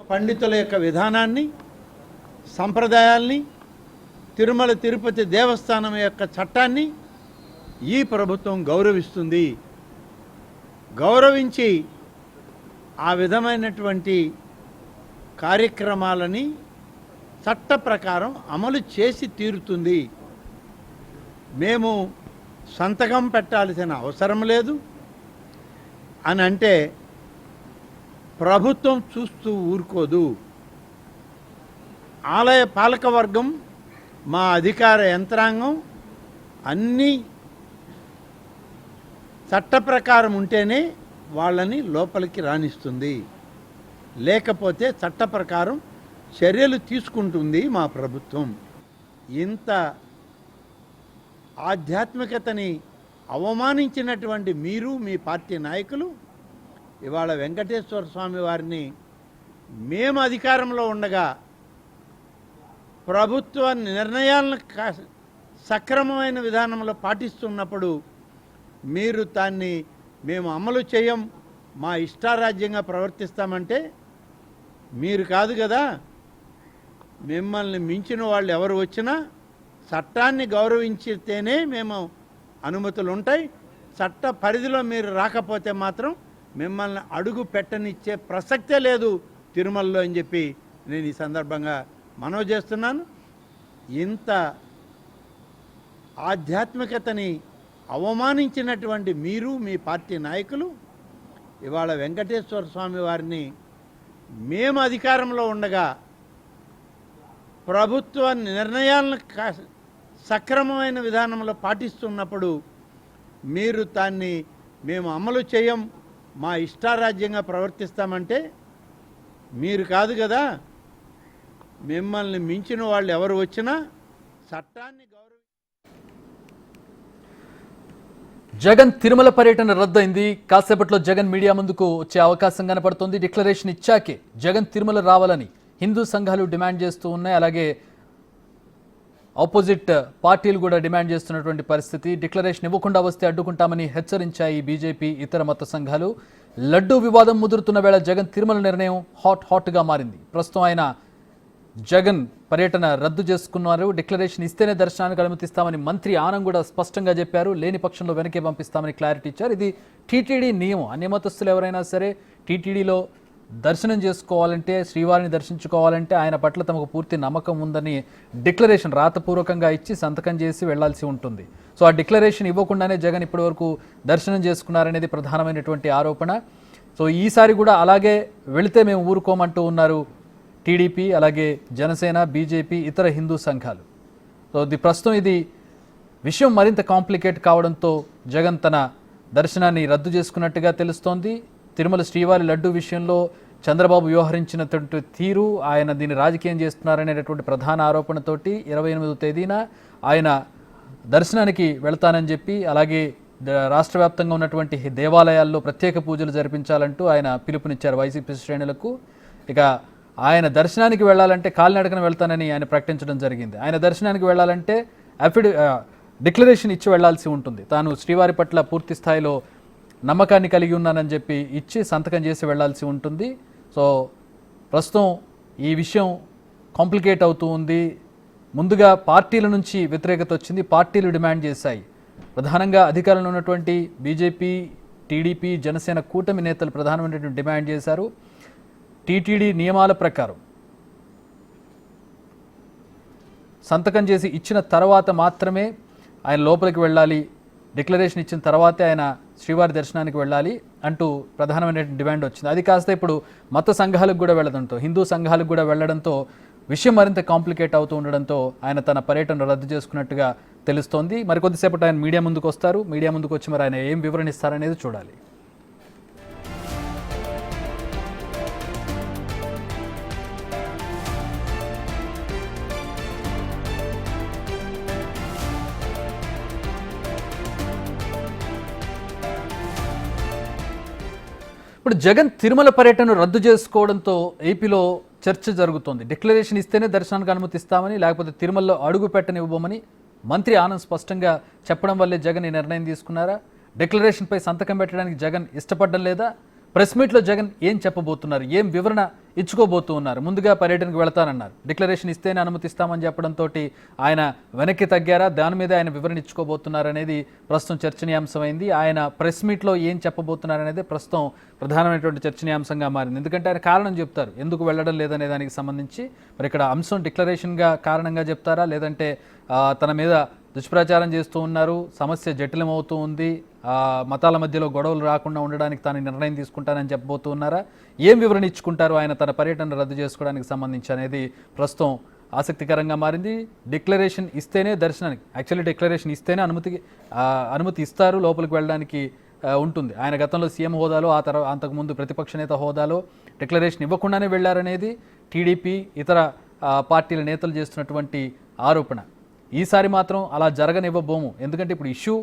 పండితుల యొక్క విధానాన్ని, సంప్రదాయాల్ని, తిరుమల తిరుపతి దేవస్థానం యొక్క చట్టాన్ని ఈ ప్రభుత్వం గౌరవిస్తుంది. గౌరవించి ఆ విధమైనటువంటి కార్యక్రమాలని చట్ట ప్రకారం అమలు చేసి తీరుతుంది. మేము సంతకం పెట్టాల్సిన అవసరం లేదు అని అంటే ప్రభుత్వం చూస్తూ ఊరుకోదు. ఆలయ పాలకవర్గం, మా అధికార యంత్రాంగం అన్నీ చట్ట ప్రకారం ఉంటేనే వాళ్ళని లోపలికి రానిస్తుంది. లేకపోతే చట్ట ప్రకారం చర్యలు తీసుకుంటుంది మా ప్రభుత్వం. ఇంత ఆధ్యాత్మికతని అవమానించినటువంటి మీరు, మీ పార్టీ నాయకులు ఇవాళ వెంకటేశ్వర స్వామి వారిని మేము అధికారంలో ఉండగా ప్రభుత్వ నిర్ణయాలను సక్రమమైన విధానంలో పాటిస్తున్నప్పుడు మీరు దాన్ని మేము అమలు చేయం, మా ఇష్టారాజ్యంగా ప్రవర్తిస్తామంటే మీరు కాదు కదా. మిమ్మల్ని మించిన వాళ్ళు ఎవరు వచ్చినా చట్టాన్ని గౌరవించితేనే మేము అనుమతులు ఉంటాయి. చట్ట పరిధిలో మీరు రాకపోతే మాత్రం మిమ్మల్ని అడుగు పెట్టనిచ్చే ప్రసక్తే లేదు తిరుమలలో అని చెప్పి నేను ఈ సందర్భంగా మనవి చేస్తున్నాను. ఇంత ఆధ్యాత్మికతని అవమానించినటువంటి మీరు, మీ పార్టీ నాయకులు ఇవాళ వెంకటేశ్వర స్వామి వారిని మేము అధికారంలో ఉండగా ప్రభుత్వ నిర్ణయాలను సక్రమమైన విధానంలో పాటిస్తున్నప్పుడు మీరు దాన్ని మేము అమలు చేయం, మా ఇష్టారాజ్యంగా ప్రవర్తిస్తామంటే మీరు కాదు కదా. మిమ్మల్ని మించిన వాళ్ళు ఎవరు వచ్చినా చట్టాన్ని జగన్ తిరుమల పర్యటన రద్దయింది. కాసేపట్లో జగన్ మీడియా ముందుకు వచ్చే అవకాశం కనపడుతోంది. డిక్లరేషన్ ఇచ్చాకే జగన్ తిరుమల రావాలని హిందూ సంఘాలు డిమాండ్ చేస్తూ ఉన్నాయి. అలాగే ఆపోజిట్ పార్టీలు కూడా డిమాండ్ చేస్తున్నటువంటి పరిస్థితి. డిక్లరేషన్ ఇవ్వకుండా వస్తే అడ్డుకుంటామని హెచ్చరించాయి బీజేపీ, ఇతర మత సంఘాలు. లడ్డూ వివాదం ముదురుతున్న వేళ జగన్ తిరుమల నిర్ణయం హాట్గా మారింది. ప్రస్తుతం ఆయన జగన్ పర్యటన రద్దు చేసుకున్నారు. డిక్లరేషన్ ఇస్తేనే దర్శనానికి అనుమతిస్తామని మంత్రి ఆనం కూడా స్పష్టంగా చెప్పారు. లేని పక్షంలో వెనకే పంపిస్తామని క్లారిటీ ఇచ్చారు. ఇది టీటీడీ నియమం. అన్య మతస్థులు ఎవరైనా సరే టీటీడీలో దర్శనం చేసుకోవాలంటే, శ్రీవారిని దర్శించుకోవాలంటే ఆయన పట్ల తమకు పూర్తి నమ్మకం ఉందని డిక్లరేషన్ రాతపూర్వకంగా ఇచ్చి సంతకం చేసి వెళ్లాల్సి ఉంటుంది. సో ఆ డిక్లరేషన్ ఇవ్వకుండానే జగన్ ఇప్పటివరకు దర్శనం చేసుకున్నారనేది ప్రధానమైనటువంటి ఆరోపణ. సో ఈసారి కూడా అలాగే వెళితే మేము ఊరుకోమంటూ ఉన్నారు టీడీపీ, అలాగే జనసేన, బీజేపీ, ఇతర హిందూ సంఘాలు. సో ప్రస్తుతం ఇది విషయం మరింత కాంప్లికేట్ కావడంతో జగన్ తన దర్శనాన్ని రద్దు చేసుకున్నట్టుగా తెలుస్తోంది. తిరుమల శ్రీవారి లడ్డు విషయంలో చంద్రబాబు వ్యవహరించినటువంటి తీరు, ఆయన దీన్ని రాజకీయం చేస్తున్నారనేటటువంటి ప్రధాన ఆరోపణతోటి 28వ తేదీన ఆయన దర్శనానికి వెళ్తానని చెప్పి, అలాగే రాష్ట్ర వ్యాప్తంగా ఉన్నటువంటి దేవాలయాల్లో ప్రత్యేక పూజలు జరిపించాలంటూ ఆయన పిలుపునిచ్చారు వైసీపీ శ్రేణులకు. ఇక ఆయన దర్శనానికి వెళ్ళాలంటే కాలినడకన వెళ్తానని ఆయన ప్రకటించడం జరిగింది. ఆయన దర్శనానికి వెళ్ళాలంటే డిక్లరేషన్ ఇచ్చి వెళ్లాల్సి ఉంటుంది. తాను శ్రీవారి పట్ల పూర్తి స్థాయిలో నమ్మకాన్ని కలిగి ఉన్నానని చెప్పి ఇచ్చి సంతకం చేసి వెళ్లాల్సి ఉంటుంది. సో ప్రస్తుతం ఈ విషయం కాంప్లికేట్ అవుతూ ఉంది. ముందుగా పార్టీల నుంచి వ్యతిరేకత వచ్చింది. పార్టీలు డిమాండ్ చేశాయి. ప్రధానంగా అధికారంలో ఉన్నటువంటి బీజేపీ, టీడీపీ, జనసేన కూటమి నేతలు ప్రధానమైనటువంటి డిమాండ్ చేశారు. టీటీడీ నియమాల ప్రకారం సంతకం చేసి ఇచ్చిన తర్వాత మాత్రమే ఆయన లోపలికి వెళ్ళాలి, డిక్లరేషన్ ఇచ్చిన తర్వాతే ఆయన శ్రీవారి దర్శనానికి వెళ్ళాలి అంటూ ప్రధానమైన డిమాండ్ వచ్చింది. అది కాస్త ఇప్పుడు మత సంఘాలకు కూడా వెళ్ళడంతో, హిందూ సంఘాలకు కూడా వెళ్ళడంతో విషయం మరింత కాంప్లికేట్ అవుతూ ఉండడంతో ఆయన తన పర్యటన రద్దు చేసుకున్నట్టుగా తెలుస్తోంది. మరికొద్దిసేపటి ఆయన మీడియా ముందుకు వస్తారు. మీడియా ముందుకు వచ్చి మరి ఆయన ఏం వివరణ ఇస్తారనేది చూడాలి. ఇప్పుడు జగన్ తిరుమల పర్యటన రద్దు చేసుకోవడంతో ఏపీలో చర్చ జరుగుతోంది. డిక్లరేషన్ ఇస్తేనే దర్శనానికి అనుమతిస్తామని, లేకపోతే తిరుమలలో అడుగు పెట్టనివ్వమని మంత్రి ఆనంద్ స్పష్టంగా చెప్పడం వల్లే జగన్ ఈ నిర్ణయం తీసుకున్నారా? డిక్లరేషన్పై సంతకం పెట్టడానికి జగన్ ఇష్టపడడం లేదా? ప్రెస్ మీట్లో జగన్ ఏం చెప్పబోతున్నారు, ఏం వివరణ ఇచ్చుకోబోతూ ఉన్నారు. ముందుగా పర్యటనకు వెళతానన్నారు. డిక్లరేషన్ ఇస్తేనే అనుమతిస్తామని చెప్పడంతో ఆయన వెనక్కి తగ్గారా, దాని మీద ఆయన వివరణ ఇచ్చుకోబోతున్నారనేది ప్రస్తుతం చర్చనీయాంశమైంది. ఆయన ప్రెస్ మీట్లో ఏం చెప్పబోతున్నారనేది ప్రస్తుతం ప్రధానమైనటువంటి చర్చనీయాంశంగా మారింది. ఎందుకంటే ఆయన కారణం చెప్తారు ఎందుకు వెళ్ళడం లేదనే దానికి సంబంధించి. మరి ఇక్కడ అంశం డిక్లరేషన్గా కారణంగా చెప్తారా, లేదంటే తన మీద దుష్ప్రచారం చేస్తూ ఉన్నారు, సమస్య జటిలమవుతూ ఉంది, మతాల మధ్యలో గొడవలు రాకుండా ఉండడానికి తాను నిర్ణయం తీసుకుంటానని చెప్పబోతూ ఉన్నారా, ఏం వివరణ ఇచ్చుకుంటారు ఆయన తన పర్యటన రద్దు చేసుకోవడానికి సంబంధించి అనేది ప్రస్తుతం ఆసక్తికరంగా మారింది. డిక్లరేషన్ ఇస్తేనే దర్శనానికి, యాక్చువల్లీ డిక్లరేషన్ ఇస్తేనే అనుమతి ఇస్తారు, లోపలికి వెళ్ళడానికి ఉంటుంది. ఆయన గతంలో సీఎం హోదాలో, ఆ తర్వాత అంతకుముందు ప్రతిపక్ష నేత హోదాలో డిక్లరేషన్ ఇవ్వకుండానే వెళ్లారనేది టీడీపీ ఇతర పార్టీల నేతలు చేస్తున్నటువంటి ఆరోపణ. ఈసారి మాత్రం అలా జరగనివ్వబోము. ఎందుకంటే ఇప్పుడు ఇష్యూ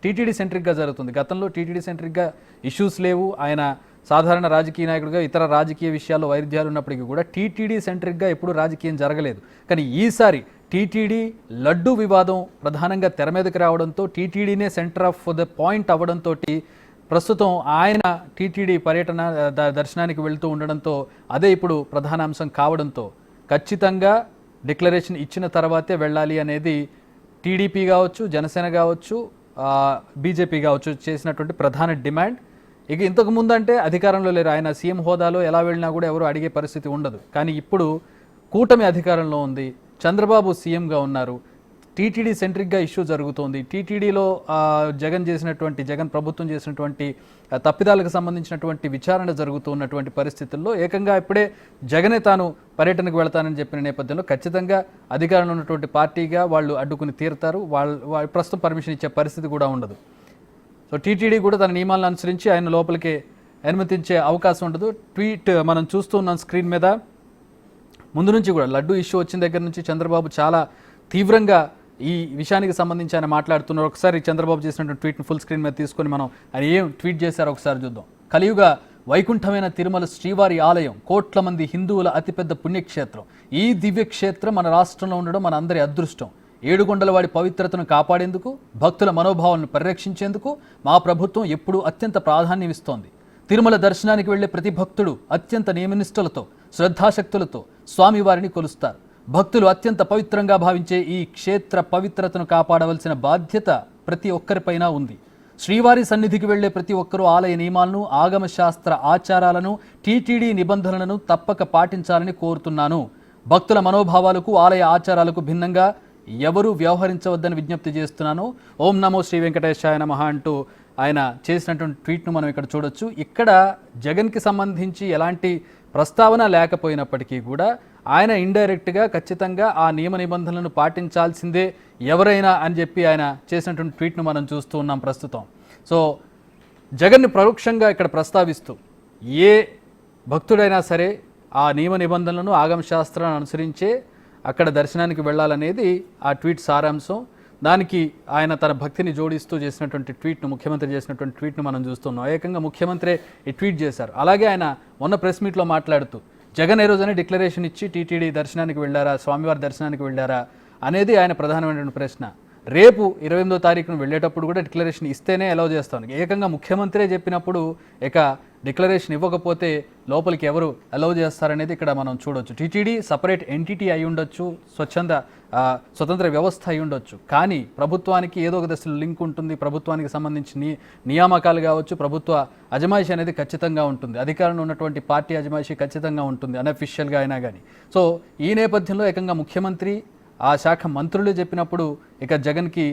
టీటీడీ సెంట్రిక్గా జరుగుతుంది. గతంలో టీటీడీ సెంట్రిక్గా ఇష్యూస్ లేవు. ఆయన సాధారణ రాజకీయ నాయకుడిగా ఇతర రాజకీయ విషయాల్లో వైరుధ్యాలు ఉన్నప్పటికీ కూడా టీటీడీ సెంట్రిక్గా ఎప్పుడు రాజకీయం జరగలేదు. కానీ ఈసారి టీటీడీ లడ్డు వివాదం ప్రధానంగా తెర మీదకి రావడంతో, టీటీడీనే సెంటర్ ఆఫ్ ద పాయింట్ అవ్వడంతో, ప్రస్తుతం ఆయన టీటీడీ పర్యటన దర్శనానికి వెళ్తూ ఉండడంతో అదే ఇప్పుడు ప్రధాన అంశం కావడంతో ఖచ్చితంగా డిక్లరేషన్ ఇచ్చిన తర్వాతే వెళ్ళాలి అనేది టీడీపీ కావచ్చు, జనసేన కావచ్చు, బీజేపీ కావచ్చు చేసినటువంటి ప్రధాన డిమాండ్. ఇక ఇంతకు ముందు అంటే అధికారంలో లేరు, ఆయన సీఎం హోదాలో ఎలా వెళ్ళినా కూడా ఎవరు అడిగే పరిస్థితి ఉండదు. కానీ ఇప్పుడు కూటమి అధికారంలో ఉంది, చంద్రబాబు సీఎంగా ఉన్నారు, టీటీడీ సెంట్రిక్గా ఇష్యూ జరుగుతోంది. టీటీడీలో జగన్ ప్రభుత్వం చేసినటువంటి తప్పిదాలకు సంబంధించినటువంటి విచారణ జరుగుతూ ఉన్నటువంటి పరిస్థితుల్లో ఏకంగా ఇప్పుడే జగనే తాను పర్యటనకు వెళతానని చెప్పిన నేపథ్యంలో ఖచ్చితంగా అధికారంలో ఉన్నటువంటి పార్టీగా వాళ్ళు అడ్డుకుని తీరుతారు. వాళ్ళు ప్రస్తుతం పర్మిషన్ ఇచ్చే పరిస్థితి కూడా ఉండదు. సో టీటీడీ కూడా తన నియమాలను అనుసరించి ఆయన లోపలికి అనుమతించే అవకాశం ఉండదు. ట్వీట్ మనం చూస్తున్నాం స్క్రీన్ మీద. ముందు నుంచి కూడా లడ్డు ఇష్యూ వచ్చిన దగ్గర నుంచి చంద్రబాబు చాలా తీవ్రంగా ఈ విషయానికి సంబంధించి ఆయన మాట్లాడుతున్నారు. ఒకసారి చంద్రబాబు చేసినటువంటి ట్వీట్ని ఫుల్ స్క్రీన్ మీద తీసుకొని మనం ఆయన ఏం ట్వీట్ చేశారో ఒకసారి చూద్దాం. కలియుగ వైకుంఠమైన తిరుమల శ్రీవారి ఆలయం, కోట్ల మంది హిందువుల అతిపెద్ద పుణ్యక్షేత్రం. ఈ దివ్యక్షేత్రం మన రాష్ట్రంలో ఉండడం మన అందరి అదృష్టం. ఏడుగొండల వాడి పవిత్రతను కాపాడేందుకు, భక్తుల మనోభావాలను పరిరక్షించేందుకు మా ప్రభుత్వం ఎప్పుడూ అత్యంత ప్రాధాన్యం ఇస్తోంది. తిరుమల దర్శనానికి వెళ్లే ప్రతి భక్తుడు అత్యంత నియమనిష్టలతో, శ్రద్ధాశక్తులతో స్వామివారిని కొలుస్తారు. భక్తులు అత్యంత పవిత్రంగా భావించే ఈ క్షేత్ర పవిత్రతను కాపాడవలసిన బాధ్యత ప్రతి ఒక్కరిపైన ఉంది. శ్రీవారి సన్నిధికి వెళ్లే ప్రతి ఒక్కరూ ఆలయ నియమాలను, ఆగమ శాస్త్ర ఆచారాలను, టీటీడీ నిబంధనలను తప్పక పాటించాలని కోరుతున్నాను. భక్తుల మనోభావాలకు, ఆలయ ఆచారాలకు భిన్నంగా ఎవరూ వ్యవహరించవద్దని విజ్ఞప్తి చేస్తున్నాను. ఓం నమో శ్రీ వెంకటేశాయ నమః అంటూ ఆయన చేసినటువంటి ట్వీట్ను మనం ఇక్కడ చూడొచ్చు. ఇక్కడ జగన్కి సంబంధించి ఎలాంటి ప్రస్తావన లేకపోయినప్పటికీ కూడా ఆయన ఇండైరెక్ట్గా ఖచ్చితంగా ఆ నియమ నిబంధనలను పాటించాల్సిందే ఎవరైనా అని చెప్పి ఆయన చేసినటువంటి ట్వీట్ను మనం చూస్తూ ఉన్నాం ప్రస్తుతం. సో జగన్ని పరోక్షంగా ఇక్కడ ప్రస్తావిస్తూ ఏ భక్తుడైనా సరే ఆ నియమ నిబంధనలను, ఆగమ శాస్త్రాలను అనుసరించే అక్కడ దర్శనానికి వెళ్ళాలనేది ఆ ట్వీట్ సారాంశం. దానికి ఆయన తన భక్తిని జోడిస్తూ చేసినటువంటి ట్వీట్ను, ముఖ్యమంత్రి చేసినటువంటి ట్వీట్ను మనం చూస్తున్నాం. ఏకంగా ముఖ్యమంత్రి ఈ ట్వీట్ చేశారు. అలాగే ఆయన మొన్న ప్రెస్ మీట్లో మాట్లాడుతూ జగన్ ఏ రోజైనా డిక్లరేషన్ ఇచ్చి టీటీడీ దర్శనానికి వెళ్ళారా, స్వామివారి దర్శనానికి వెళ్ళారా అనేది ఆయన ప్రధానమైనటువంటి ప్రశ్న. రేపు 28వ తారీఖున వెళ్ళేటప్పుడు కూడా డిక్లరేషన్ ఇస్తేనే అలౌ చేస్తాను. ఏకంగా ముఖ్యమంత్రే చెప్పినప్పుడు ఇక డిక్లరేషన్ ఇవ్వకపోతే లోపలికి ఎవరు అలౌ చేస్తారనేది ఇక్కడ మనం చూడొచ్చు. టీటీడీ సపరేట్ ఎంటిటీ అయి ఉండొచ్చు, స్వతంత్ర వ్యవస్థ అయి ఉండొచ్చు, కానీ ప్రభుత్వానికి ఏదో ఒక దశలో లింక్ ఉంటుంది. ప్రభుత్వానికి సంబంధించి నియామకాలు కావచ్చు, ప్రభుత్వ అజమాయిషీ అనేది ఖచ్చితంగా ఉంటుంది. అధికారంలో ఉన్నటువంటి పార్టీ అజమాయిషీ ఖచ్చితంగా ఉంటుంది, అన్అఫిషియల్గా అయినా కానీ. సో ఈ నేపథ్యంలో ఏకంగా ముఖ్యమంత్రి, ఆ శాఖ మంత్రులు చెప్పినప్పుడు ఇక జగన్కి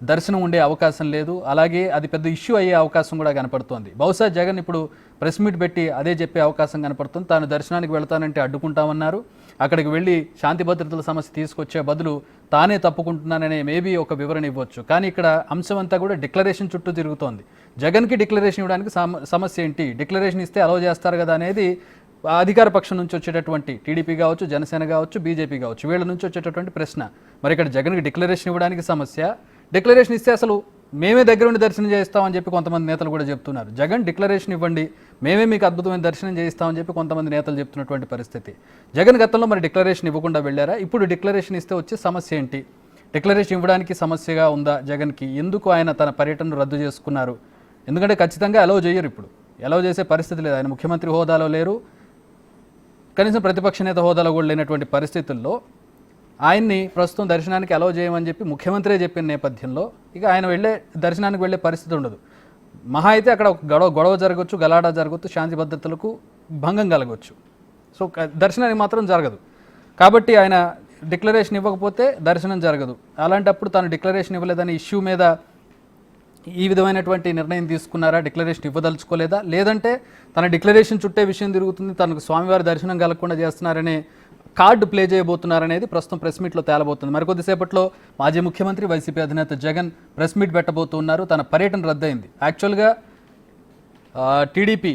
దర్శనం ఉండే అవకాశం లేదు. అలాగే అది పెద్ద ఇష్యూ అయ్యే అవకాశం కూడా కనపడుతోంది. బహుశా జగన్ ఇప్పుడు ప్రెస్ మీట్ పెట్టి అదే చెప్పే అవకాశం కనపడుతుంది. తాను దర్శనానికి వెళ్తానంటే అడ్డుకుంటామన్నారు. అక్కడికి వెళ్ళి శాంతి భద్రతల సమస్య తీసుకొచ్చే బదులు తానే తప్పుకుంటున్నాననే మేబీ ఒక వివరణ ఇవ్వచ్చు. కానీ ఇక్కడ అంశం అంతా కూడా డిక్లరేషన్ చుట్టూ తిరుగుతోంది. జగన్కి డిక్లరేషన్ ఇవ్వడానికి సమస్య ఏంటి, డిక్లరేషన్ ఇస్తే అలౌ చేస్తారు కదా అనేది అధికార పక్షం నుంచి వచ్చేటటువంటి టీడీపీ కావచ్చు, జనసేన కావచ్చు, బీజేపీ కావచ్చు, వీళ్ళ నుంచి వచ్చేటటువంటి ప్రశ్న. మరి ఇక్కడ జగన్కి డిక్లరేషన్ ఇవ్వడానికి సమస్య, డిక్లరేషన్ ఇస్తే అసలు మేమే దగ్గర ఉండి దర్శనం చేయిస్తామని చెప్పి కొంతమంది నేతలు కూడా చెప్తున్నారు. జగన్ డిక్లరేషన్ ఇవ్వండి, మేమే మీకు అద్భుతమైన దర్శనం చేయిస్తామని చెప్పి కొంతమంది నేతలు చెప్తున్నటువంటి పరిస్థితి. జగన్ గతంలో మరి డిక్లరేషన్ ఇవ్వకుండా వెళ్ళారా? ఇప్పుడు డిక్లరేషన్ ఇస్తే వచ్చే సమస్య ఏంటి? డిక్లరేషన్ ఇవ్వడానికి సమస్యగా ఉందా జగన్కి? ఎందుకు ఆయన తన పర్యటనను రద్దు చేసుకున్నారు? ఎందుకంటే ఖచ్చితంగా అలౌ చేయరు. ఇప్పుడు అలౌ చేసే పరిస్థితి లేదు. ఆయన ముఖ్యమంత్రి హోదాలో లేరు. కనీసం ప్రతిపక్ష నేత హోదాలో కూడా లేనటువంటి పరిస్థితుల్లో ఆయన్ని ప్రస్తుతం దర్శనానికి అలౌ చేయమని చెప్పి ముఖ్యమంత్రే చెప్పిన నేపథ్యంలో ఇక ఆయన దర్శనానికి వెళ్ళే పరిస్థితి ఉండదు. మహా అయితే అక్కడ ఒక గొడవ జరగవచ్చు, గలాడా జరగవచ్చు, శాంతి భద్రతలకు భంగం కలగవచ్చు. సో దర్శనానికి మాత్రం జరగదు. కాబట్టి ఆయన డిక్లరేషన్ ఇవ్వకపోతే దర్శనం జరగదు. అలాంటప్పుడు తాను డిక్లరేషన్ ఇవ్వలేదని ఇష్యూ మీద ఈ విధమైనటువంటి నిర్ణయం తీసుకున్నారా, డిక్లరేషన్ ఇవ్వదలుచుకోలేదా, లేదంటే తన డిక్లరేషన్ చుట్టే విషయం తిరుగుతుంది, తనకు స్వామివారి దర్శనం కలగకుండా చేస్తున్నారనే కార్డు ప్లే చేయబోతున్నారనేది ప్రస్తుతం ప్రెస్ మీట్లో తేలబోతుంది. మరికొద్దిసేపట్లో మాజీ ముఖ్యమంత్రి వైసీపీ అధినేత జగన్ ప్రెస్ మీట్ పెట్టబోతున్నారు. తన పర్యటన రద్దయింది. యాక్చువల్గా టీడీపీ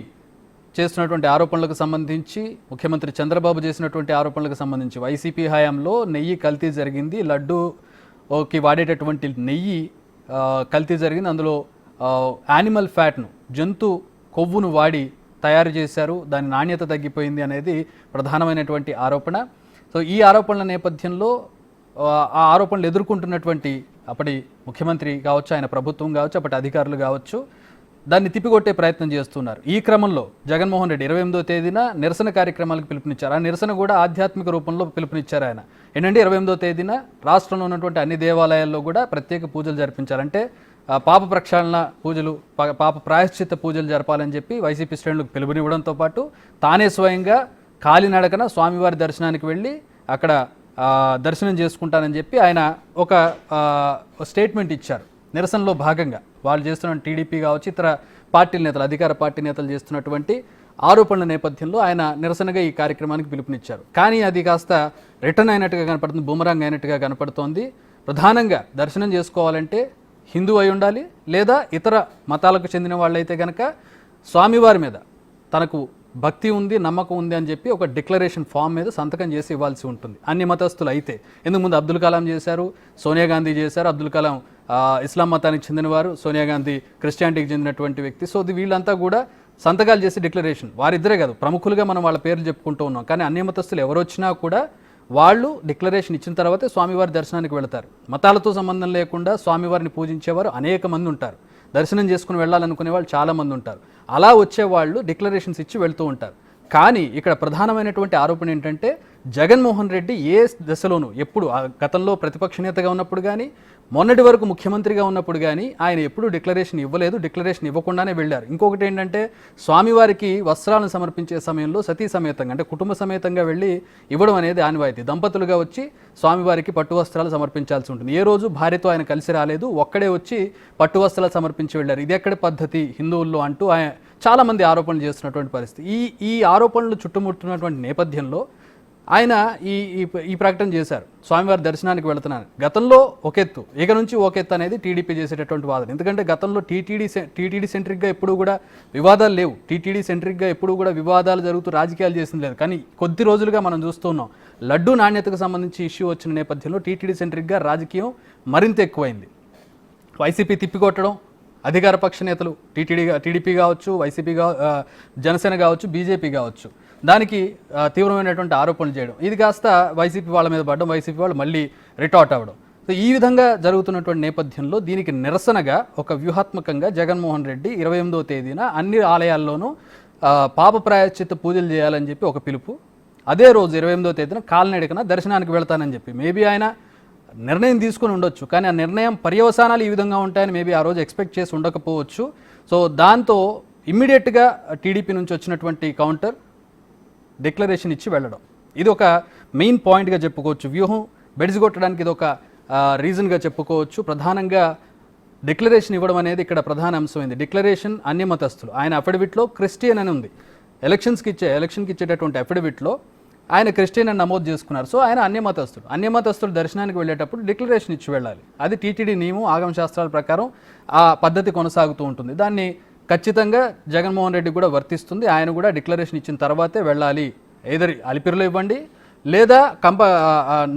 చేస్తున్నటువంటి ఆరోపణలకు సంబంధించి, ముఖ్యమంత్రి చంద్రబాబు చేసినటువంటి ఆరోపణలకు సంబంధించి వైసీపీ హయాంలో నెయ్యి కల్తీ జరిగింది, లడ్డూకి వాడేటటువంటి నెయ్యి కల్తీ జరిగింది, అందులో యానిమల్ ఫ్యాట్ను, జంతు కొవ్వును వాడి తయారు చేశారు, దాని నాణ్యత తగ్గిపోయింది అనేది ప్రధానమైనటువంటి ఆరోపణ. సో ఈ ఆరోపణల నేపథ్యంలో ఆ ఆరోపణలు ఎదుర్కొంటున్నటువంటి అప్పటి ముఖ్యమంత్రి కావచ్చు, ఆయన ప్రభుత్వం కావచ్చు, అప్పటి అధికారులు కావచ్చు, దాన్ని తిప్పికొట్టే ప్రయత్నం చేస్తున్నారు. ఈ క్రమంలో జగన్మోహన్ రెడ్డి 28వ తేదీన నిరసన కార్యక్రమాలకు పిలుపునిచ్చారు. ఆ నిరసన కూడా ఆధ్యాత్మిక రూపంలో పిలుపునిచ్చారు ఆయన. ఏంటంటే 28వ తేదీన రాష్ట్రంలో ఉన్నటువంటి అన్ని దేవాలయాల్లో కూడా ప్రత్యేక పూజలు జరిపించాలంటే పాప ప్రక్షాళన పూజలు, పాప ప్రాయశ్చిత్త పూజలు జరపాలని చెప్పి వైసీపీ శ్రేణులకు పిలుపునివ్వడంతో పాటు తానే స్వయంగా కాలినడకన స్వామివారి దర్శనానికి వెళ్ళి అక్కడ దర్శనం చేసుకుంటానని చెప్పి ఆయన ఒక స్టేట్మెంట్ ఇచ్చారు. నిరసనలో భాగంగా వాళ్ళు చేస్తున్న టీడీపీ కావచ్చు, ఇతర పార్టీల నేతలు, అధికార పార్టీ నేతలు చేస్తున్నటువంటి ఆరోపణల నేపథ్యంలో ఆయన నిరసనగా ఈ కార్యక్రమానికి పిలుపునిచ్చారు. కానీ అది కాస్త రిటర్న్ అయినట్టుగా కనపడుతుంది, బూమరాంగ్ అయినట్టుగా కనపడుతోంది. ప్రధానంగా దర్శనం చేసుకోవాలంటే హిందూ అయి ఉండాలి, లేదా ఇతర మతాలకు చెందిన వాళ్ళైతే కనుక స్వామివారి మీద తనకు భక్తి ఉంది, నమ్మకం ఉంది అని చెప్పి ఒక డిక్లరేషన్ ఫామ్ మీద సంతకం చేసి ఇవ్వాల్సి ఉంటుంది. అన్ని మతస్థులు అయితే, ఎందుకు ముందు అబ్దుల్ కలాం చేశారు, సోనియా గాంధీ చేశారు. అబ్దుల్ కలాం ఇస్లాం మతానికి చెందినవారు, సోనియా గాంధీ క్రిస్టియానిటీకి చెందినటువంటి వ్యక్తి. సో వీళ్ళంతా కూడా సంతకాలు చేసి డిక్లరేషన్, వారిద్దరే కాదు, ప్రముఖులుగా మనం వాళ్ళ పేర్లు చెప్పుకుంటూ ఉన్నాం. కానీ అన్ని మతస్థులు ఎవరు వచ్చినా కూడా వాళ్ళు డిక్లరేషన్ ఇచ్చిన తర్వాతే స్వామివారి దర్శనానికి వెళతారు. మతాలతో సంబంధం లేకుండా స్వామివారిని పూజించేవారు అనేక మంది ఉంటారు, దర్శనం చేసుకుని వెళ్ళాలనుకునే వాళ్ళు చాలామంది ఉంటారు. అలా వచ్చేవాళ్ళు డిక్లరేషన్స్ ఇచ్చి వెళ్తూ ఉంటారు. కానీ ఇక్కడ ప్రధానమైనటువంటి ఆరోపణ ఏంటంటే జగన్మోహన్ రెడ్డి ఏ దశలోనూ ఎప్పుడు గతంలో ప్రతిపక్ష నేతగా ఉన్నప్పుడు కానీ, మొన్నటి వరకు ముఖ్యమంత్రిగా ఉన్నప్పుడు కానీ ఆయన ఎప్పుడూ డిక్లరేషన్ ఇవ్వలేదు, డిక్లరేషన్ ఇవ్వకుండానే వెళ్ళారు. ఇంకొకటి ఏంటంటే స్వామివారికి వస్త్రాలను సమర్పించే సమయంలో సతీ సమేతంగా, అంటే కుటుంబ సమేతంగా వెళ్ళి ఇవ్వడం అనేది ఆనవాయితీ. దంపతులుగా వచ్చి స్వామివారికి పట్టు వస్త్రాలు సమర్పించాల్సి ఉంటుంది. ఏ రోజు భార్యతో ఆయన కలిసి రాలేదు, ఒక్కడే వచ్చి పట్టు వస్త్రాలు సమర్పించి వెళ్ళారు. ఇది ఎక్కడి పద్ధతి హిందువుల్లో అంటూ ఆయన చాలామంది ఆరోపణలు చేస్తున్నటువంటి పరిస్థితి. ఈ ఆరోపణలు చుట్టుముట్టున్నటువంటి నేపథ్యంలో ఆయన ఈ ప్రకటన చేశారు, స్వామివారి దర్శనానికి వెళుతున్నాను. గతంలో ఒకెత్తు, ఇక నుంచి ఒకెత్తు అనేది టీడీపీ చేసేటటువంటి వాదన. ఎందుకంటే గతంలో టీటీడీ సెంట్రిక్గా ఎప్పుడూ కూడా వివాదాలు లేవు, టీటీడీ సెంట్రిక్గా ఎప్పుడూ కూడా వివాదాలు జరుగుతూ రాజకీయాలు చేసింది లేదు. కానీ కొద్ది రోజులుగా మనం చూస్తున్నాం, లడ్డూ నాణ్యతకు సంబంధించి ఇష్యూ వచ్చిన నేపథ్యంలో టీటీడీ సెంట్రిక్గా రాజకీయం మరింత ఎక్కువైంది. వైసీపీ తిప్పికొట్టడం, అధికార పక్ష నేతలు టీడీపీ కావచ్చు, వైసీపీ జనసేన కావచ్చు, బీజేపీ కావచ్చు, దానికి తీవ్రమైనటువంటి ఆరోపణలు చేయడం, ఇది కాస్త వైసీపీ వాళ్ళ మీద పడడం, వైసీపీ వాళ్ళు మళ్ళీ రిటార్ట్ అవ్వడం. సో ఈ విధంగా జరుగుతున్నటువంటి నేపథ్యంలో దీనికి నిరసనగా ఒక వ్యూహాత్మకంగా జగన్మోహన్ రెడ్డి 28వ తేదీన అన్ని ఆలయాల్లోనూ పాప ప్రాయశ్చిత్త పూజలు చేయాలని చెప్పి ఒక పిలుపు, అదే రోజు 28వ తేదీన కాలినడకన దర్శనానికి వెళ్తానని చెప్పి మేబీ ఆయన నిర్ణయం తీసుకుని ఉండొచ్చు. కానీ ఆ నిర్ణయం పర్యవసానాలు ఈ విధంగా ఉంటాయని మేబీ ఆ రోజు ఎక్స్పెక్ట్ చేసి ఉండకపోవచ్చు. సో దాంతో ఇమ్మీడియట్గా టీడీపీ నుంచి వచ్చినటువంటి కౌంటర్ డిక్లరేషన్ ఇచ్చి వెళ్ళడం, ఇది ఒక మెయిన్ పాయింట్గా చెప్పుకోవచ్చు. వ్యూహం బెడిసిగొట్టడానికి ఇది ఒక రీజన్గా చెప్పుకోవచ్చు. ప్రధానంగా డిక్లరేషన్ ఇవ్వడం అనేది ఇక్కడ ప్రధాన అంశమైంది. డిక్లరేషన్ అన్ని మతస్థులు, ఆయన అఫిడవిట్లో క్రిస్టియన్ అని ఉంది, ఎలక్షన్కి ఇచ్చేటటువంటి అఫిడవిట్లో ఆయన క్రిస్టియన్ అని నమోదు చేసుకున్నారు. సో ఆయన అన్యమతస్థుడు దర్శనానికి వెళ్ళేటప్పుడు డిక్లరేషన్ ఇచ్చి వెళ్ళాలి. అది టీటీడీ నియమం, ఆగమ శాస్త్రాల ప్రకారం ఆ పద్ధతి కొనసాగుతూ ఉంటుంది. దాన్ని ఖచ్చితంగా జగన్మోహన్ రెడ్డి కూడా వర్తిస్తుంది. ఆయన కూడా డిక్లరేషన్ ఇచ్చిన తర్వాతే వెళ్ళాలి. ఏదరి అలిపిరిలో ఇవ్వండి, లేదా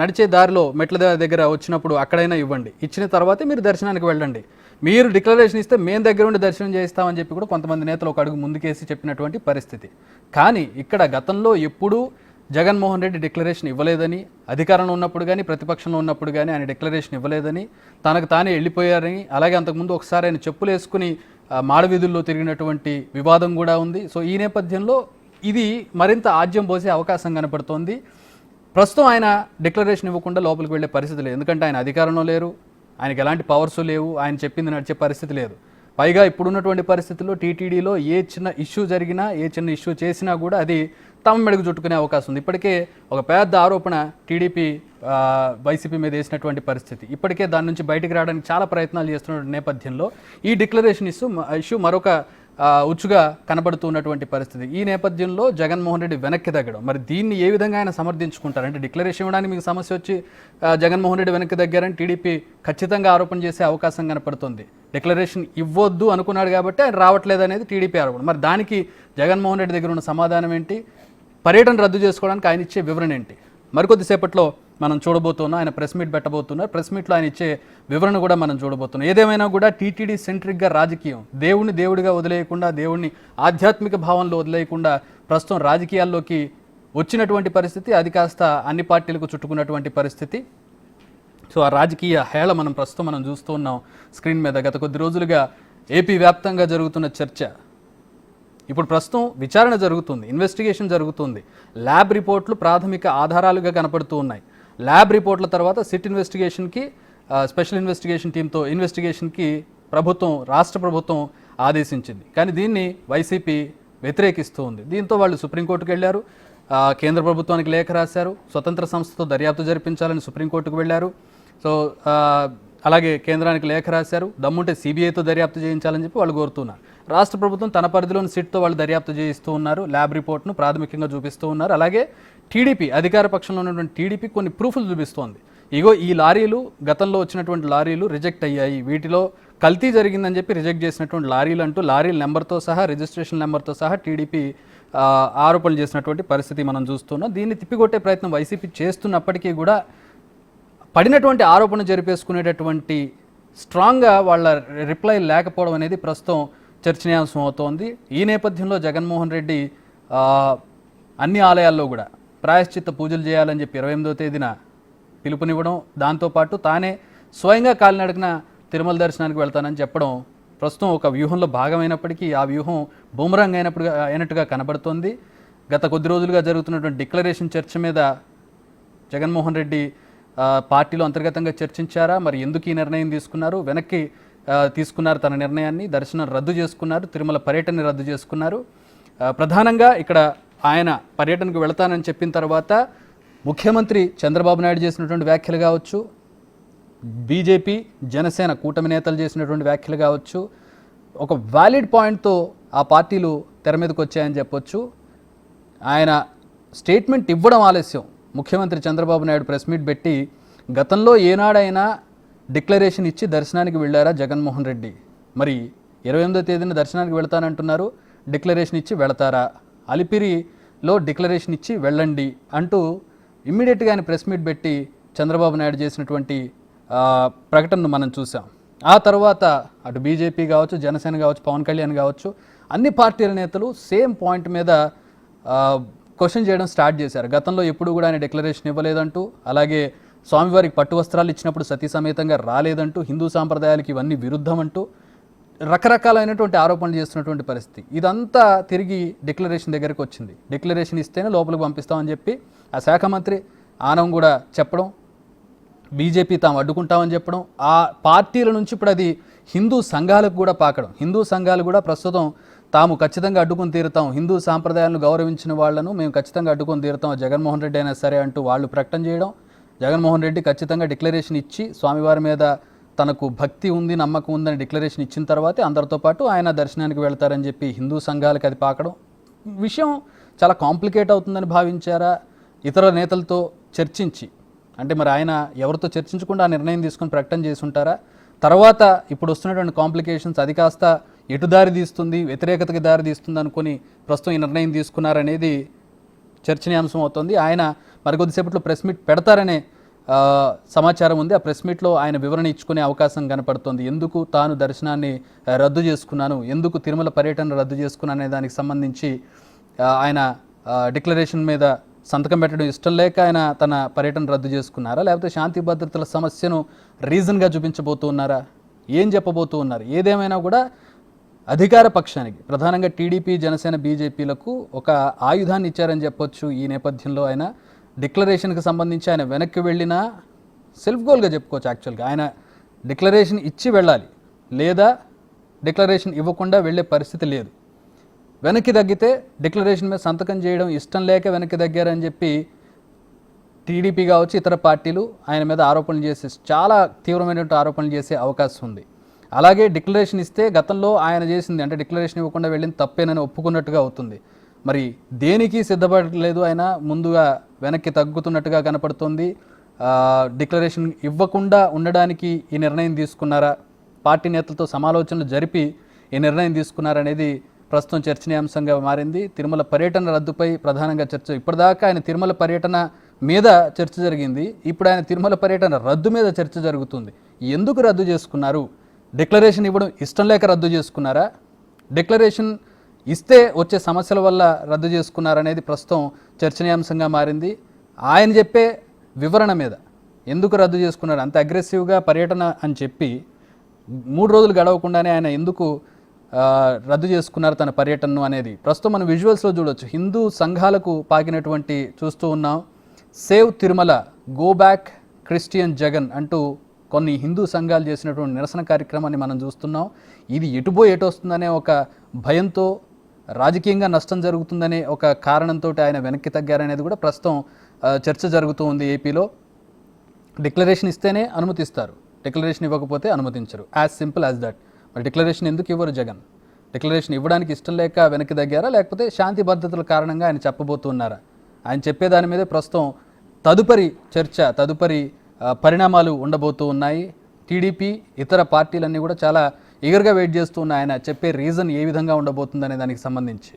నడిచే దారిలో మెట్ల దగ్గర వచ్చినప్పుడు అక్కడైనా ఇవ్వండి. ఇచ్చిన తర్వాతే మీరు దర్శనానికి వెళ్ళండి. మీరు డిక్లరేషన్ ఇస్తే మేము దగ్గర ఉండి దర్శనం చేయిస్తామని చెప్పి కూడా కొంతమంది నేతలు ఒక అడుగు ముందుకేసి చెప్పినటువంటి పరిస్థితి. కానీ ఇక్కడ గతంలో ఎప్పుడూ జగన్మోహన్ రెడ్డి డిక్లరేషన్ ఇవ్వలేదని, అధికారంలో ఉన్నప్పుడు కానీ ప్రతిపక్షంలో ఉన్నప్పుడు కానీ ఆయన డిక్లరేషన్ ఇవ్వలేదని, తనకు తానే వెళ్ళిపోయారని, అలాగే అంతకుముందు ఒకసారి ఆయన చెప్పులు వేసుకుని మాడవీధుల్లో తిరిగినటువంటి వివాదం కూడా ఉంది. సో ఈ నేపథ్యంలో ఇది మరింత ఆజ్యం పోసే అవకాశం కనపడుతోంది. ప్రస్తుతం ఆయన డిక్లరేషన్ ఇవ్వకుండా లోపలికి వెళ్ళే పరిస్థితి లేదు, ఎందుకంటే ఆయన అధికారంలో లేరు, ఆయనకి ఎలాంటి పవర్స్ లేవు, ఆయన చెప్పింది నడిచే పరిస్థితి లేదు. పైగా ఇప్పుడున్నటువంటి పరిస్థితుల్లో టీటీడీలో ఏ చిన్న ఇష్యూ జరిగినా, ఏ చిన్న ఇష్యూ చేసినా కూడా అది తమ మెడుగు చుట్టుకునే అవకాశం ఉంది. ఇప్పటికే ఒక పెద్ద ఆరోపణ టీడీపీ వైసీపీ మీద వేసినటువంటి పరిస్థితి. ఇప్పటికే దాని నుంచి బయటికి రావడానికి చాలా ప్రయత్నాలు చేస్తున్న నేపథ్యంలో ఈ డిక్లరేషన్ ఇష్యూ మరొక ఉచ్చుగా కనబడుతున్నటువంటి పరిస్థితి. ఈ నేపథ్యంలో జగన్మోహన్ రెడ్డి వెనక్కి తగ్గడం, మరి దీన్ని ఏ విధంగా ఆయన సమర్థించుకుంటారు? అంటే డిక్లరేషన్ ఇవ్వడానికి మీకు సమస్య వచ్చి జగన్మోహన్ రెడ్డి వెనక్కి తగ్గారని టీడీపీ ఖచ్చితంగా ఆరోపణ చేసే అవకాశం కనపడుతుంది. డిక్లరేషన్ ఇవ్వొద్దు అనుకున్నాడు కాబట్టి ఆయన రావట్లేదు అనేది టీడీపీ ఆరోపణ. మరి దానికి జగన్మోహన్ రెడ్డి దగ్గర ఉన్న సమాధానం ఏంటి? పర్యటన రద్దు చేసుకోవడానికి ఆయన ఇచ్చే వివరణ ఏంటి? మరికొద్దిసేపట్లో మనం చూడబోతున్నాం. ఆయన ప్రెస్ మీట్ పెట్టబోతున్నారు. ప్రెస్ మీట్లో ఆయన ఇచ్చే వివరణ కూడా మనం చూడబోతున్నాం. ఏదేమైనా కూడా టీటీడీ సెంట్రిక్గా రాజకీయం, దేవుడిని దేవుడిగా వదిలేయకుండా, దేవుడిని ఆధ్యాత్మిక భావంలో వదిలేయకుండా ప్రస్తుతం రాజకీయాల్లోకి వచ్చినటువంటి పరిస్థితి, అది కాస్త అన్ని పార్టీలకు చుట్టుకున్నటువంటి పరిస్థితి. సో ఆ రాజకీయ హేళ మనం ప్రస్తుతం చూస్తూ ఉన్నాం స్క్రీన్ మీద. గత కొద్ది రోజులుగా ఏపీ వ్యాప్తంగా జరుగుతున్న చర్చ, ఇప్పుడు ప్రస్తుతం విచారణ జరుగుతుంది, ఇన్వెస్టిగేషన్ జరుగుతుంది. ల్యాబ్ రిపోర్ట్లు ప్రాథమిక ఆధారాలుగా కనపడుతూ ఉన్నాయి. ల్యాబ్ రిపోర్ట్ల తర్వాత సిట్ ఇన్వెస్టిగేషన్కి, స్పెషల్ ఇన్వెస్టిగేషన్ టీంతో ఇన్వెస్టిగేషన్కి రాష్ట్ర ప్రభుత్వం ఆదేశించింది. కానీ దీన్ని వైసీపీ వ్యతిరేకిస్తూ ఉంది. దీంతో వాళ్ళు సుప్రీంకోర్టుకు వెళ్ళారు, కేంద్ర ప్రభుత్వానికి లేఖ రాశారు, స్వతంత్ర సంస్థతో దర్యాప్తు జరిపించాలని సుప్రీంకోర్టుకు వెళ్ళారు. సో అలాగే కేంద్రానికి లేఖ రాశారు, దమ్ముంటే సిబిఐతో దర్యాప్తు చేయించాలని చెప్పి వాళ్ళు కోరుతున్నారు. రాష్ట్ర ప్రభుత్వం తన పరిధిలోని సిట్తో వాళ్ళు దర్యాప్తు చేయిస్తూ ఉన్నారు, ల్యాబ్ రిపోర్ట్ను ప్రాథమికంగా చూపిస్తూ ఉన్నారు. అలాగే టీడీపీ, అధికార పక్షంలో ఉన్నటువంటి టీడీపీ కొన్ని ప్రూఫ్లు చూపిస్తోంది. ఇగో ఈ లారీలు, గతంలో వచ్చినటువంటి లారీలు రిజెక్ట్ అయ్యాయి, వీటిలో కల్తీ జరిగిందని చెప్పి రిజెక్ట్ చేసినటువంటి లారీలు అంటూ లారీల నెంబర్తో సహా, రిజిస్ట్రేషన్ నెంబర్తో సహా టీడీపీ ఆరోపణలు చేసినటువంటి పరిస్థితి మనం చూస్తున్నాం. దీన్ని తిప్పికొట్టే ప్రయత్నం వైసీపీ చేస్తున్నప్పటికీ కూడా పడినటువంటి ఆరోపణ జరిపేసుకునేటటువంటి స్ట్రాంగ్గా వాళ్ళ రిప్లై లేకపోవడం అనేది ప్రస్తుతం చర్చనీయాంశం అవుతోంది. ఈ నేపథ్యంలో జగన్మోహన్ రెడ్డి అన్ని ఆలయాల్లో కూడా ప్రాయశ్చిత్త పూజలు చేయాలని చెప్పి 28వ తేదీన పిలుపునివ్వడం, దాంతోపాటు తానే స్వయంగా కాలినడకన తిరుమల దర్శనానికి వెళ్తానని చెప్పడం ప్రస్తుతం ఒక వ్యూహంలో భాగమైనప్పటికీ ఆ వ్యూహం బూమరంగ్ అయినట్టుగా కనబడుతోంది. గత కొద్ది రోజులుగా జరుగుతున్నటువంటి డిక్లరేషన్ చర్చ మీద జగన్మోహన్ రెడ్డి పార్టీలో అంతర్గతంగా చర్చించారా? మరి ఎందుకు ఈ నిర్ణయం తీసుకున్నారు? వెనక్కి తీసుకున్నారు తన నిర్ణయాన్ని, దర్శనం రద్దు చేసుకున్నారు, తిరుమల పర్యటన రద్దు చేసుకున్నారు. ప్రధానంగా ఇక్కడ ఆయన పర్యటనకు వెళతానని చెప్పిన తర్వాత ముఖ్యమంత్రి చంద్రబాబు నాయుడు చేసినటువంటి వ్యాఖ్యలు కావచ్చు, బీజేపీ జనసేన కూటమి నేతలు చేసినటువంటి వ్యాఖ్యలు కావచ్చు, ఒక వ్యాలిడ్ పాయింట్తో ఆ పార్టీలు తెర మీదకి వచ్చాయని చెప్పొచ్చు. ఆయన స్టేట్మెంట్ ఇవ్వడం ఆలస్యం. ముఖ్యమంత్రి చంద్రబాబు నాయుడు ప్రెస్ మీట్ పెట్టి గతంలో ఏనాడైనా డిక్లరేషన్ ఇచ్చి దర్శనానికి వెళ్ళారా జగన్మోహన్ రెడ్డి? మరి 28వ తేదీన దర్శనానికి వెళ్తానంటున్నారు, డిక్లరేషన్ ఇచ్చి వెళతారా? అలిపిరిలో డిక్లరేషన్ ఇచ్చి వెళ్ళండి అంటూ ఇమ్మీడియట్గా ఆయన ప్రెస్ మీట్ పెట్టి చంద్రబాబు నాయుడు చేసినటువంటి ప్రకటనను మనం చూసాం. ఆ తర్వాత అటు బీజేపీ కావచ్చు, జనసేన కావచ్చు, పవన్ కళ్యాణ్ కావచ్చు, అన్ని పార్టీల నేతలు సేమ్ పాయింట్ మీద క్వశ్చన్ చేయడం స్టార్ట్ చేశారు. గతంలో ఎప్పుడు కూడా ఆయన డిక్లరేషన్ ఇవ్వలేదంటూ, అలాగే స్వామివారికి పట్టు వస్త్రాలు ఇచ్చినప్పుడు సతీ సమేతంగా రాలేదంటూ, హిందూ సాంప్రదాయాలకి ఇవన్నీ విరుద్ధం అంటూ రకరకాలైనటువంటి ఆరోపణలు చేస్తున్నటువంటి పరిస్థితి. ఇదంతా తిరిగి డిక్లరేషన్ దగ్గరకు వచ్చింది. డిక్లరేషన్ ఇస్తేనే లోపలికి పంపిస్తామని చెప్పి ఆ శాఖ మంత్రి ఆనం కూడా చెప్పడం, బీజేపీ తాము అడ్డుకుంటామని చెప్పడం, ఆ పార్టీల నుంచి ఇప్పుడు అది హిందూ సంఘాలకు కూడా పాకడం. హిందూ సంఘాలు కూడా ప్రస్తుతం తాము ఖచ్చితంగా అడ్డుకొని తీరుతాం, హిందూ సాంప్రదాయాలను గౌరవించిన వాళ్లను మేము ఖచ్చితంగా అడ్డుకొని తీరుతాం, జగన్మోహన్ రెడ్డి అయినా సరే అంటూ వాళ్ళు ప్రకటన చేయడం. జగన్మోహన్ రెడ్డి ఖచ్చితంగా డిక్లరేషన్ ఇచ్చి స్వామివారి మీద తనకు భక్తి ఉంది, నమ్మకం ఉందని డిక్లరేషన్ ఇచ్చిన తర్వాతే అందరితో పాటు ఆయన దర్శనానికి వెళ్తారని చెప్పి హిందూ సంఘాలకు అది పాకడం. విషయం చాలా కాంప్లికేట్ అవుతుందని భావించారా? ఇతర నేతలతో చర్చించి, అంటే మరి ఆయన ఎవరితో చర్చించకుండా ఆ నిర్ణయం తీసుకుని ప్రకటన చేసి ఉంటారా? తర్వాత ఇప్పుడు వస్తున్నటువంటి కాంప్లికేషన్స్ అది కాస్త ఎటు దారి తీస్తుంది, వ్యతిరేకతకి దారి తీస్తుంది అనుకుని ప్రస్తుతం ఈ నిర్ణయం తీసుకున్నారనేది చర్చనీయాంశం అవుతుంది. ఆయన మరికొద్దిసేపట్లో ప్రెస్ మీట్ పెడతారనే సమాచారం ఉంది. ఆ ప్రెస్ మీట్లో ఆయన వివరణ ఇచ్చుకునే అవకాశం కనపడుతుంది. ఎందుకు తాను దర్శనాన్ని రద్దు చేసుకున్నాను, ఎందుకు తిరుమల పర్యటన రద్దు చేసుకున్నాను అనే దానికి సంబంధించి ఆయన డిక్లరేషన్ మీద సంతకం పెట్టడం ఇష్టం లేక ఆయన తన పర్యటన రద్దు చేసుకున్నారా, లేకపోతే శాంతి భద్రతల సమస్యను రీజన్గా చూపించబోతూ ఉన్నారా, ఏం చెప్పబోతూ ఉన్నారు? ఏదేమైనా కూడా అధికార పక్షానికి ప్రధానంగా టీడీపీ జనసేన బీజేపీలకు ఒక ఆయుధాన్ని ఇచ్చారని చెప్పొచ్చు. ఈ నేపథ్యంలో ఆయన డిక్లరేషన్కి సంబంధించి ఆయన వెనక్కి వెళ్ళినా సెల్ఫ్ గోల్గా చెప్పుకోవచ్చు. యాక్చువల్గా ఆయన డిక్లరేషన్ ఇచ్చి వెళ్ళాలి, లేదా డిక్లరేషన్ ఇవ్వకుండా వెళ్ళే పరిస్థితి లేదు. వెనక్కి తగ్గితే డిక్లరేషన్ మీద సంతకం చేయడం ఇష్టం లేక వెనక్కి తగ్గారని చెప్పి టీడీపీ కావచ్చు ఇతర పార్టీలు ఆయన మీద ఆరోపణలు చేసే చాలా తీవ్రమైనటువంటి ఆరోపణలు చేసే అవకాశం ఉంది. అలాగే డిక్లరేషన్ ఇస్తే గతంలో ఆయన చేసింది అంటే డిక్లరేషన్ ఇవ్వకుండా వెళ్ళింది తప్పేనని ఒప్పుకున్నట్టుగా అవుతుంది. మరి దేనికి సిద్ధపడలేదు, ఆయన ముందుగా వెనక్కి తగ్గుతున్నట్టుగా కనపడుతుంది. డిక్లరేషన్ ఇవ్వకుండా ఉండడానికి ఈ నిర్ణయం తీసుకున్నారా, పార్టీ నేతలతో సమాలోచనలు జరిపి ఈ నిర్ణయం తీసుకున్నారనేది ప్రస్తుతం చర్చనీయాంశంగా మారింది. తిరుమల పర్యటన రద్దుపై ప్రధానంగా చర్చ. ఇప్పటిదాకా ఆయన తిరుమల పర్యటన మీద చర్చ జరిగింది, ఇప్పుడు ఆయన తిరుమల పర్యటన రద్దు మీద చర్చ జరుగుతుంది. ఎందుకు రద్దు చేసుకున్నారు? డిక్లరేషన్ ఇవ్వడం ఇష్టం లేక రద్దు చేసుకున్నారా, డిక్లరేషన్ ఇస్తే వచ్చే సమస్యల వల్ల రద్దు చేసుకున్నారనేది ప్రస్తుతం చర్చనీయాంశంగా మారింది. ఆయన చెప్పే వివరణ మీద ఎందుకు రద్దు చేసుకున్నారు, అంత అగ్రెసివ్గా పర్యటన అని చెప్పి 3 రోజులు గడవకుండానే ఆయన ఎందుకు రద్దు చేసుకున్నారు తన పర్యటనను అనేది ప్రస్తుతం మనం విజువల్స్లో చూడొచ్చు. హిందూ సంఘాలకు పాకినటువంటి చూస్తూ ఉన్నాం. Save Tirumala, go back Christian Jagan అంటూ కొన్ని హిందూ సంఘాలు చేసినటువంటి నిరసన కార్యక్రమాన్ని మనం చూస్తున్నాం. ఇది ఎటుపోయి ఎటు వస్తుందనే ఒక భయంతో, రాజకీయంగా నష్టం జరుగుతుందనే ఒక కారణంతో ఆయన వెనక్కి తగ్గారనేది కూడా ప్రస్తుతం చర్చ జరుగుతూ ఉంది. ఏపీలో డిక్లరేషన్ ఇస్తేనే అనుమతిస్తారు, డిక్లరేషన్ ఇవ్వకపోతే అనుమతించరు. As simple as that. మరి డిక్లరేషన్ ఎందుకు ఇవ్వరు జగన్? డిక్లరేషన్ ఇవ్వడానికి ఇష్టం లేక వెనక్కి తగ్గారా, లేకపోతే శాంతి భద్రతల కారణంగా ఆయన చెప్పబోతున్నారా? ఆయన చెప్పేదాని మీదే ప్రస్తుతం తదుపరి చర్చ, తదుపరి పరిణామాలు ఉండబోతూ ఉన్నాయి. టీడీపీ ఇతర పార్టీలన్నీ కూడా చాలా ఈగర్గా వెయిట్ చేస్తూ ఉన్నాయి ఆయన చెప్పే రీజన్ ఏ విధంగా ఉండబోతుందనే దానికి సంబంధించి.